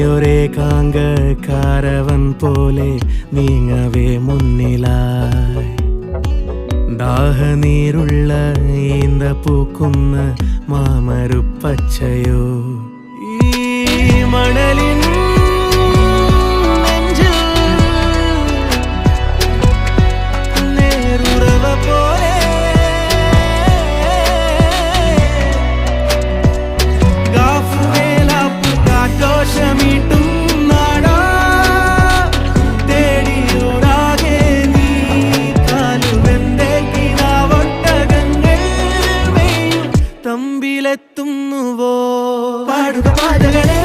ഒരേകാങ്ക caravan പോലെ നീങ്ങവേ മുന്നിലായി ദാഹനീരുള്ള ഈന്ത പൂക്കുന്ന മാമരുപ്പച്ചയോ ഈ മണലിൻ നെഞ്ചിൽ നേരുറവ പോലെ ഗാഫുവേലാപ്പു കാറ്റോഷമീട്ടും നാടാ തേടിയോരാകെ നീ കാലുവെന്റെ കിനാവൊട്ടകങ്ങൾ മെയ്യും തമ്പിലെത്തുന്നുവോ പാടുക പാതകളെ